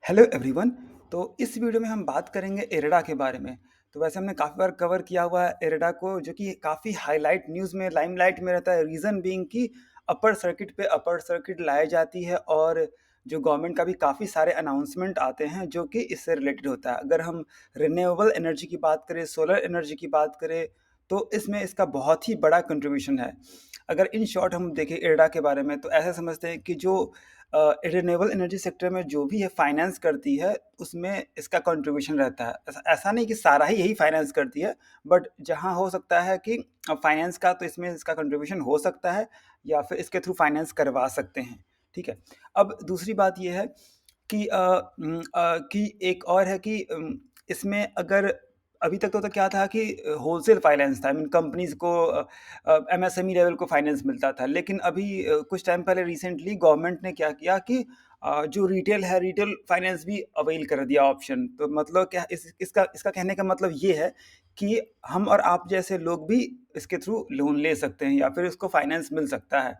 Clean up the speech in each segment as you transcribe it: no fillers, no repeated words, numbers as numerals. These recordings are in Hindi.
Hello everyone. तो इस वीडियो में हम बात करेंगे इरडा के बारे में। तो वैसे हमने काफ़ी बार कवर किया हुआ है इरडा को, जो कि काफ़ी हाईलाइट न्यूज़ में लाइमलाइट में रहता है। रीज़न बीइंग कि अपर सर्किट पे अपर सर्किट लाई जाती है और जो गवर्नमेंट का भी काफ़ी सारे अनाउंसमेंट आते हैं जो कि इससे रिलेटेड होता है। अगर हम रिन्यूएबल एनर्जी की बात करें, सोलर एनर्जी की बात करें, तो इसमें इसका बहुत ही बड़ा कंट्रीब्यूशन है। अगर इन शॉर्ट हम देखें इरडा के बारे में, तो ऐसा समझते हैं कि जो रिन्यूएबल एनर्जी सेक्टर में जो भी है फाइनेंस करती है, उसमें इसका कंट्रीब्यूशन रहता है। ऐसा ऐसा नहीं कि सारा ही यही फाइनेंस करती है, बट जहाँ हो सकता है कि फाइनेंस का, तो इसमें इसका कंट्रीब्यूशन हो सकता है या फिर इसके थ्रू फाइनेंस करवा सकते हैं। ठीक है। अब दूसरी बात ये है कि कि एक और है कि इसमें अगर अभी तक तो क्या था कि होलसेल फाइनेंस था, आई मीन कंपनीज को एमएसएमई लेवल को फाइनेंस मिलता था। लेकिन अभी कुछ टाइम पहले रिसेंटली गवर्नमेंट ने क्या किया कि जो रिटेल है, रिटेल फाइनेंस भी अवेल कर दिया ऑप्शन। तो मतलब क्या, इसका इसका कहने का मतलब ये है कि हम और आप जैसे लोग भी इसके थ्रू लोन ले सकते हैं या फिर इसको फाइनेंस मिल सकता है।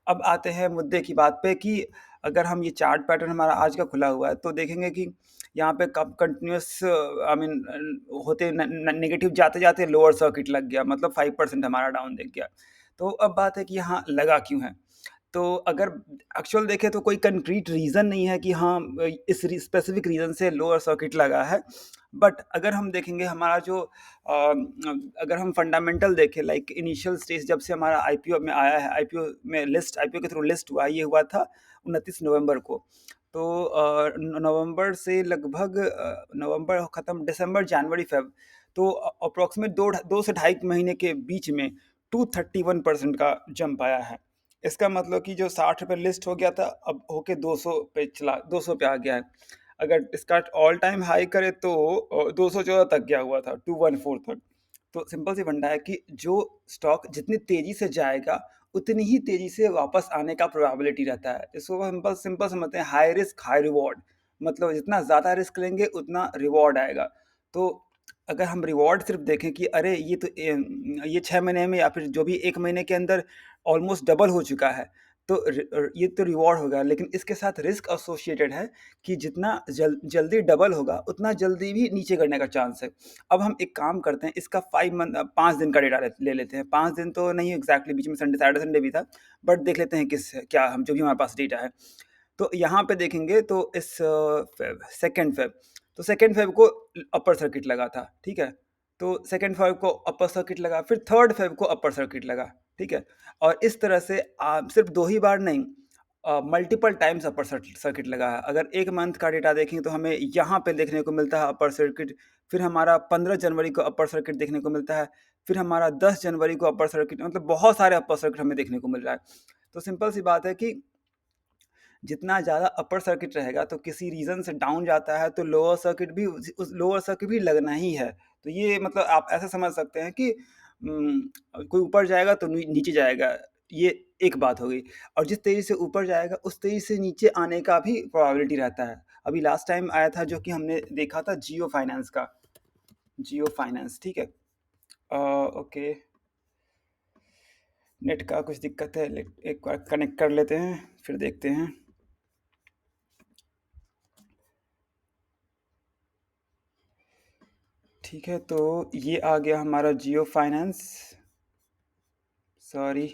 अब आते हैं मुद्दे की बात पे कि अगर हम ये चार्ट पैटर्न हमारा आज का खुला हुआ है, तो देखेंगे कि यहाँ पे कब कंटिन्यूअस आई मीन होते नेगेटिव जाते जाते लोअर सर्किट लग गया, मतलब 5% हमारा डाउन दिख गया। तो अब बात है कि यहाँ लगा क्यों है। तो अगर एक्चुअल देखें तो कोई कंक्रीट रीज़न नहीं है कि हाँ इस स्पेसिफिक रीज़न से लोअर सर्किट लगा है। बट अगर हम देखेंगे हमारा जो अगर हम फंडामेंटल देखें, लाइक इनिशियल स्टेज जब से हमारा आईपीओ में आया है, आईपीओ के थ्रू लिस्ट हुआ, ये हुआ था 29 नवंबर को। तो नवंबर से लगभग नवंबर ख़त्म, दिसंबर, जनवरी, फ़ेब, तो अप्रॉक्सिमेट 2 से ढाई महीने के बीच में 231% का जंप आया है। इसका मतलब कि जो 60 पे लिस्ट हो गया था, अब होके 200 पे चला, 200 पे आ गया है। अगर इसका ऑल टाइम हाई करे तो 214 तक गया हुआ था, 214 तक। तो सिंपल सी फंडा है कि जो स्टॉक जितनी तेज़ी से जाएगा, उतनी ही तेज़ी से वापस आने का प्रोबेबिलिटी रहता है। इसको सिंपल सिंपल समझते हैं, हाई रिस्क हाई रिवॉर्ड। मतलब जितना ज़्यादा रिस्क लेंगे उतना रिवॉर्ड आएगा। तो अगर हम रिवॉर्ड सिर्फ देखें कि अरे ये तो ये 6 महीने में या फिर जो भी 1 महीने के अंदर ऑलमोस्ट डबल हो चुका है, तो ये तो रिवॉर्ड होगा। लेकिन इसके साथ रिस्क एसोसिएटेड है कि जितना जल्दी डबल होगा, उतना जल्दी भी नीचे गिरने का चांस है। अब हम एक काम करते हैं, इसका 5 दिन का डेटा ले लेते हैं। 5 दिन तो नहीं एग्जैक्टली, बीच में संडे, सैटरडे संडे भी था, बट देख लेते हैं किस क्या हम जो भी हमारे पास डेटा है। तो यहाँ पे देखेंगे तो इस सेकेंड फेब, तो सेकेंड फेब को अपर सर्किट लगा था। ठीक है। तो सेकेंड फेब को अपर सर्किट लगा, फिर थर्ड फेब को अपर सर्किट लगा। ठीक है। और इस तरह से सिर्फ 2 ही बार नहीं, मल्टीपल टाइम्स अपर सर्किट लगा है। अगर 1 मंथ का डेटा देखें तो हमें यहाँ पे देखने को मिलता है अपर सर्किट, फिर हमारा 15 जनवरी को अपर सर्किट देखने को मिलता है, फिर हमारा 10 जनवरी को अपर सर्किट, मतलब बहुत सारे अपर सर्किट हमें देखने को मिल रहा है। तो सिंपल सी बात है कि जितना ज़्यादा अपर सर्किट रहेगा, तो किसी रीज़न से डाउन जाता है तो लोअर सर्किट भी उस लोअर सर्किट भी लगना ही है। तो ये मतलब आप ऐसा समझ सकते हैं कि कोई ऊपर जाएगा तो नीचे जाएगा, ये एक बात हो गई। और जिस तेज़ी से ऊपर जाएगा, उस तेज़ी से नीचे आने का भी प्रोबेबिलिटी रहता है। अभी लास्ट टाइम आया था जो कि हमने देखा था जियो फाइनेंस का, जियो फाइनेंस। ठीक है। ओके, नेट का कुछ दिक्कत है, एक बार कनेक्ट कर लेते हैं फिर देखते हैं। ठीक है, तो ये आ गया हमारा जियो फाइनेंस। सॉरी,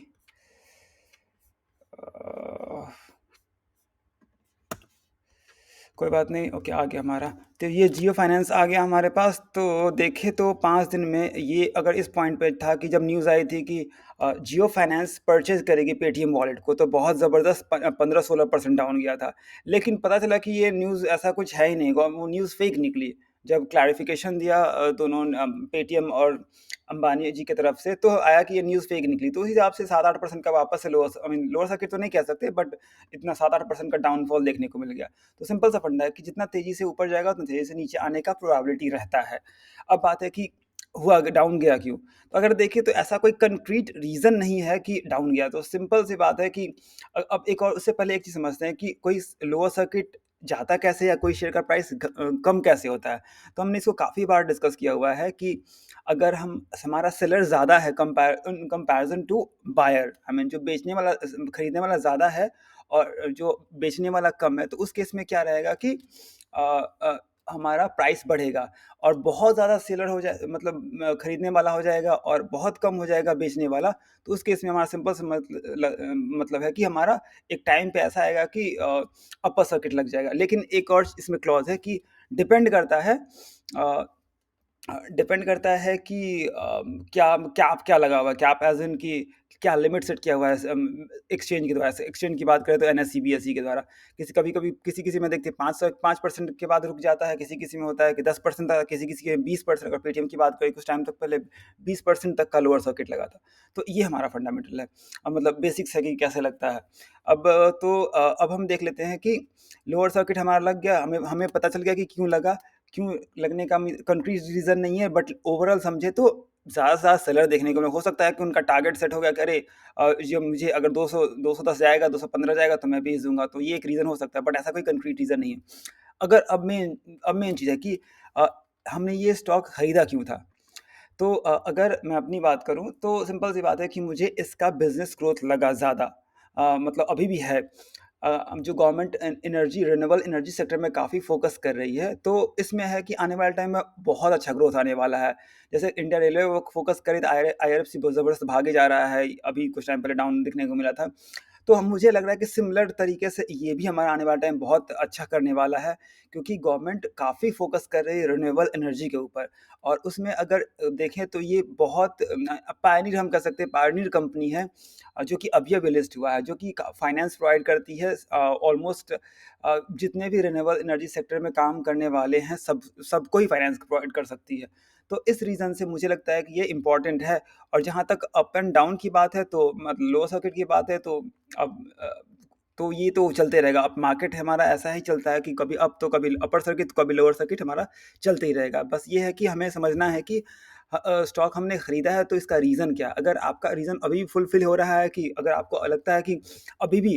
कोई बात नहीं। ओके, आ गया हमारा। तो ये जियो फाइनेंस आ गया हमारे पास। तो देखें तो 5 दिन में ये अगर इस पॉइंट पे था कि जब न्यूज़ आई थी कि जियो फाइनेंस परचेज करेगी पेटीएम वॉलेट को, तो बहुत ज़बरदस्त 15-16% डाउन गया था। लेकिन पता चला कि ये न्यूज़ ऐसा कुछ है ही नहीं, वो न्यूज़ फेक निकली। जब क्लैरिफिकेशन दिया दोनों पेटीएम और अंबानी जी की तरफ से, तो आया कि ये न्यूज़ फेक निकली। तो उस हिसाब से 7-8% का वापस से lower, I mean lower circuit तो नहीं कह सकते, बट इतना 7-8% का डाउनफॉल देखने को मिल गया। तो सिंपल सा फंडा है कि जितना तेज़ी से ऊपर जाएगा, उतना तेज़ी से नीचे आने का प्रोबेबिलिटी रहता है। अब बात है कि हुआ डाउन गया क्यों? तो अगर देखें तो ऐसा कोई कंक्रीट रीज़न नहीं है कि डाउन गया। तो सिंपल सी बात है कि अब एक और उससे पहले एक चीज़ समझते हैं कि कोई लोअर सर्किट जाता कैसे है या कोई शेयर का प्राइस कम कैसे होता है। तो हमने इसको काफ़ी बार डिस्कस किया हुआ है कि अगर हम हमारा सेलर ज़्यादा है in comparison to buyer, I mean जो बेचने वाला खरीदने वाला ज़्यादा है और जो बेचने वाला कम है, तो उस केस में क्या रहेगा कि अ अ, हमारा प्राइस बढ़ेगा और बहुत ज़्यादा सेलर हो जाए मतलब खरीदने वाला हो जाएगा और बहुत कम हो जाएगा बेचने वाला, तो उस केस में हमारा सिंपल सा मतलब है कि हमारा एक टाइम पे ऐसा आएगा कि अपर सर्किट लग जाएगा। लेकिन एक और इसमें क्लॉज़ है कि डिपेंड करता है अ डिपेंड करता है कि क्या कैप क्या लगा हुआ है, कैप एज़ इन कि क्या लिमिट सेट किया हुआ है एक्सचेंज के द्वारा से। एक्सचेंज की बात करें तो एनएसई, बीएसई के द्वारा। कभी-कभी किसी-किसी में देखते हैं 5% के बाद रुक जाता है, किसी-किसी में होता है कि 10% तक, किसी-किसी में 20%। अगर पेटीएम की बात करें कुछ टाइम तक पहले 20% तक का लोअर सर्किट लगा था। तो ये हमारा फंडामेंटल है। मतलब बेसिक्स है कि कैसे लगता है। अब हम देख लेते हैं कि लोअर सर्किट हमारा लग गया, हमें हमें पता चल गया कि क्यों लगा। क्यों लगने का कंक्रीट रीज़न नहीं है, बट ओवरऑल समझे तो ज़्यादा से ज़्यादा सेलर देखने को मिले। हो सकता है कि उनका टारगेट सेट हो गया कि अरे ये मुझे अगर 210 जाएगा, 215 जाएगा तो मैं बेच दूँगा, तो ये एक रीज़न हो सकता है, बट ऐसा कोई कंक्रीट रीज़न नहीं है। अगर अब मेन चीज़ है कि अ, हमने ये स्टॉक खरीदा क्यों था? तो अगर मैं अपनी बात करूँ तो सिंपल सी बात है कि मुझे इसका बिज़नेस ग्रोथ लगा ज़्यादा। मतलब अभी भी है। अब जो government energy renewable energy sector में काफ़ी फ़ोकस कर रही है, तो इसमें है कि आने वाले टाइम में बहुत अच्छा ग्रोथ आने वाला है। जैसे इंडियन रेलवे वो फ़ोकस करे तो आईआरएफसी बहुत ज़बरदस्त भागे जा रहा है, अभी कुछ टाइम पहले डाउन दिखने को मिला था। तो हम मुझे लग रहा है कि सिमिलर तरीके से ये भी हमारा आने वाला टाइम बहुत अच्छा करने वाला है, क्योंकि गवर्नमेंट काफ़ी फ़ोकस कर रही है रिन्यूएबल एनर्जी के ऊपर। और उसमें अगर देखें तो ये बहुत पायनियर हम कह सकते हैं, पायनियर कंपनी है जो कि अभी-अभी लिस्ट हुआ है, जो कि फाइनेंस प्रोवाइड करती है ऑलमोस्ट जितने भी रिन्यूएबल एनर्जी सेक्टर में काम करने वाले हैं, सबको ही फाइनेंस प्रोवाइड कर सकती है। तो इस रीज़न से मुझे लगता है कि ये इम्पोर्टेंट है। और जहाँ तक अप एंड डाउन की बात है तो लो सर्किट की बात है तो अब तो ये तो चलते रहेगा। अब मार्केट हमारा ऐसा ही चलता है कि कभी अप तो कभी अपर सर्किट, तो कभी लोअर सर्किट हमारा चलते ही रहेगा। बस ये है कि हमें समझना है कि स्टॉक हमने खरीदा है तो इसका रीज़न क्या है? अगर आपका रीज़न अभी भी फुलफ़िल हो रहा है कि अगर आपको लगता है कि अभी भी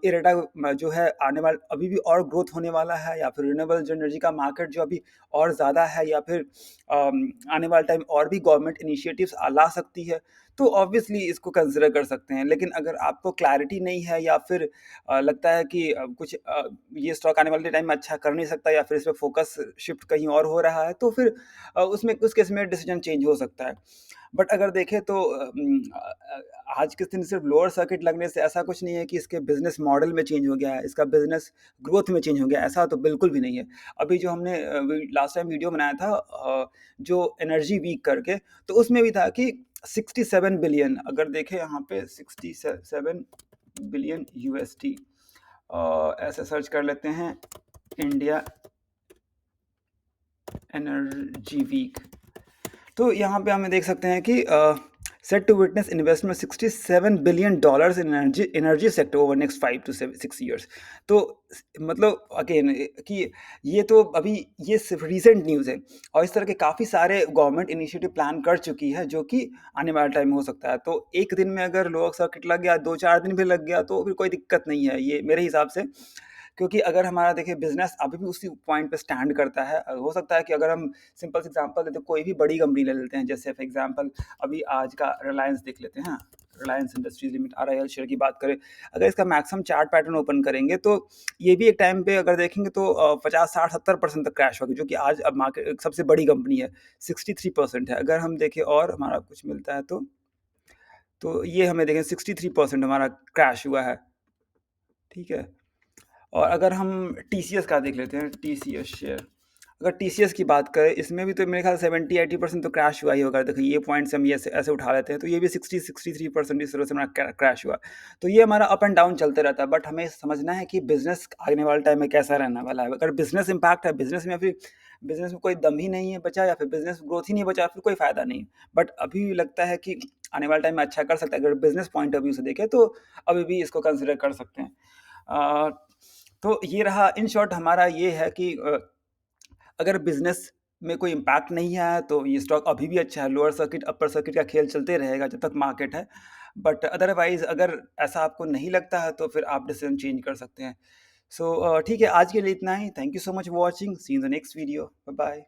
इरेडा जो है आने वाला अभी भी और ग्रोथ होने वाला है, या फिर रिन्यूएबल जो एनर्जी का मार्केट जो अभी और ज़्यादा है, या फिर आने वाले टाइम और भी गवर्नमेंट इनिशिएटिव्स ला सकती है, तो ऑब्वियसली इसको कंसिडर कर सकते हैं। लेकिन अगर आपको क्लैरिटी नहीं है, या फिर लगता है कि ये स्टॉक आने वाले टाइम में अच्छा कर नहीं सकता, या फिर इसमें फ़ोकस शिफ्ट कहीं और हो रहा है, तो फिर उसमें उस केस में डिसीज़न चेंज हो सकता है। बट अगर देखें तो आज के दिन सिर्फ लोअर सर्किट लगने से ऐसा कुछ नहीं है कि इसके बिज़नेस मॉडल में चेंज हो गया है, इसका बिज़नेस ग्रोथ में चेंज हो गया है, ऐसा तो बिल्कुल भी नहीं है। अभी जो हमने लास्ट टाइम वीडियो बनाया था जो एनर्जी वीक करके, तो उसमें भी था कि 67 बिलियन, अगर देखें यहाँ पे 67 बिलियन यूएसडी, ऐसे सर्च कर लेते हैं, इंडिया एनर्जी वीक। तो यहाँ पे हमें देख सकते हैं कि set to witness investment $67 billion in energy sector over next 5 to 6 years. तो मतलब अगेन कि ये तो अभी ये सिर्फ रीसेंट न्यूज़ है, और इस तरह के काफ़ी सारे गवर्नमेंट इनिशिएटिव प्लान कर चुकी है, जो कि आने वाले टाइम में हो सकता है। तो एक दिन में अगर लोअर सर्किट लग गया, 2-4 दिन भी लग गया, तो फिर कोई दिक्कत नहीं है ये मेरे हिसाब से। क्योंकि अगर हमारा देखिए बिज़नेस अभी भी उसी पॉइंट पे स्टैंड करता है, हो सकता है कि अगर हम सिंपल सा एग्ज़ाम्पल दें तो कोई भी बड़ी कंपनी ले लेते हैं, जैसे फॉर एग्ज़ाम्पल अभी आज का रिलायंस देख लेते हैं, Reliance industries limited RIL share की बात करें, अगर इसका मैक्सिमम चार्ट पैटर्न ओपन करेंगे तो ये भी एक टाइम पे अगर देखेंगे तो 50, 60, 70% तक क्रैश होगी, जो कि आज अब मार्केट सबसे बड़ी कंपनी है, 63% है। अगर हम देखें और हमारा कुछ मिलता है तो ये हमें देखें 63% हमारा क्रैश हुआ है, ठीक है? और अगर हम टीसीएस का देख लेते हैं, टीसीएस शेयर, अगर टीसीएस की बात करें, इसमें भी तो मेरे ख्याल 70-80% तो क्रैश हुआ ही होगा। देखिए ये पॉइंट से हम ये ऐसे ऐसे उठा लेते हैं, तो ये भी 60-63% इस तरह से हमारा क्रैश हुआ। तो ये हमारा अप एंड डाउन चलते रहता है, बट हमें समझना है कि बिजनेस आने वाले टाइम में कैसा रहने वाला है। अगर बिजनेस इम्पैक्ट है बिजनेस में, फिर बिजनेस में कोई दम ही नहीं है बचा, या फिर बिजनेस ग्रोथ ही नहीं बचा, फिर कोई फायदा नहीं। बट अभी लगता है कि आने वाले टाइम में अच्छा कर सकता है, अगर बिजनेस पॉइंट ऑफ व्यू से देखें तो अभी भी इसको कंसिडर कर सकते हैं। अ, तो ये रहा, इन शॉर्ट हमारा ये है कि अगर बिज़नेस में कोई इम्पैक्ट नहीं आया तो ये स्टॉक अभी भी अच्छा है, लोअर सर्किट, अपर सर्किट का खेल चलते रहेगा जब तक मार्केट है। बट अदरवाइज़ अगर ऐसा आपको नहीं लगता है तो फिर आप डिसीज़न चेंज कर सकते हैं। सो ठीक है, आज के लिए इतना ही। Thank you so much for watching, see in the next video, bye bye.